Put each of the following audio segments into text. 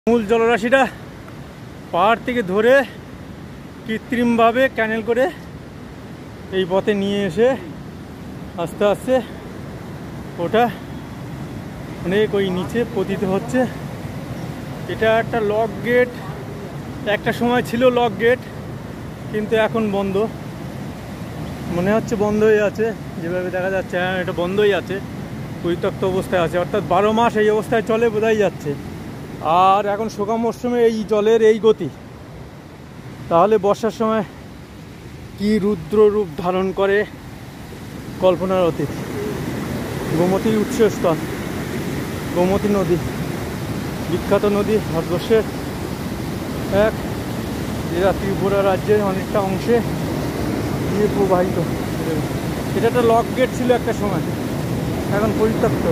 মূল জলরাশিটা পাহাড় থেকে ধরে কৃত্রিমভাবে ক্যানেল করে এই পথে নিয়ে এসে আস্তে আস্তে ওটা অনেক ওই নিচে পতিত হচ্ছে। এটা একটা লক গেট, একটা সময় ছিল লক গেট, কিন্তু এখন বন্ধ মনে হচ্ছে, বন্ধ হয়ে আছে যেভাবে দেখা যাচ্ছে। হ্যাঁ, এটা বন্ধই আছে, পরিত্যক্ত অবস্থায় আছে, অর্থাৎ 12 মাস এই অবস্থায় চলে বোঝাই যাচ্ছে। আর এখন শুকা মরশুমে এই জলের এই গতি, তাহলে বর্ষার সময় কি রুদ্র রূপ ধারণ করে কল্পনার অতীত। গোমতীর উৎসস্থল গোমতী নদী, বিখ্যাত নদী, ভারতবর্ষের এক, যেটা ত্রিপুরা রাজ্যের অনেকটা অংশে দিয়ে প্রবাহিত। এটা একটা লক গেট ছিল একটা সময়, এখন পরিত্যক্ত।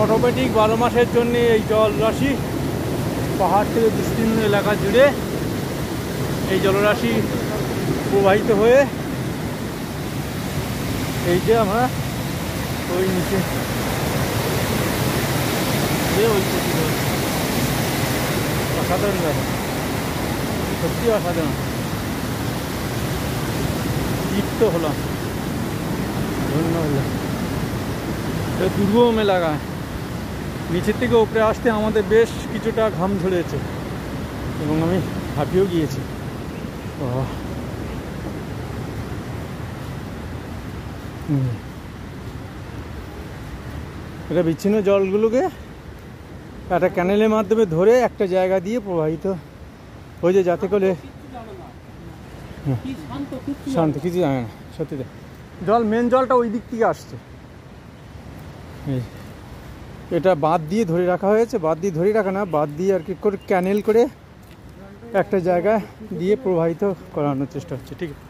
অটোমেটিক 12 মাসের জন্য এই জলরাশি পাহাড় থেকে বিস্তীর্ণ এলাকা জুড়ে এই জলরাশি প্রবাহিত হয়ে এই যে আমরা ওই নিচে ওই অসাধারণ ব্যাপার, সত্যি অসাধারণ। তৃপ্ত হলাম, ধন্য হলাম। দুর্গম এলাকা, নিচের থেকে উপরে আসতে আমাদের বেশ কিছুটা ঘাম ঝরেছে এবং আমি হাঁপিয়েও গিয়েছি। এটা বিচ্ছিন্ন জলগুলোকে একটা ক্যানেলের মাধ্যমে ধরে একটা জায়গা দিয়ে প্রবাহিত হয়েছে, যাতে করে শান্ত, কিছু জানে না সত্যি। জল, মেন জলটা ওই দিক থেকে আসছে, এটা বাঁধ দিয়ে ধরে রাখা হয়েছে। বাঁধ দিয়ে ধরে রাখা না, বাঁধ দিয়ে আর কি করে ক্যানেল করে একটা জায়গায় দিয়ে প্রবাহিত করানোর চেষ্টা হচ্ছে। ঠিক আছে।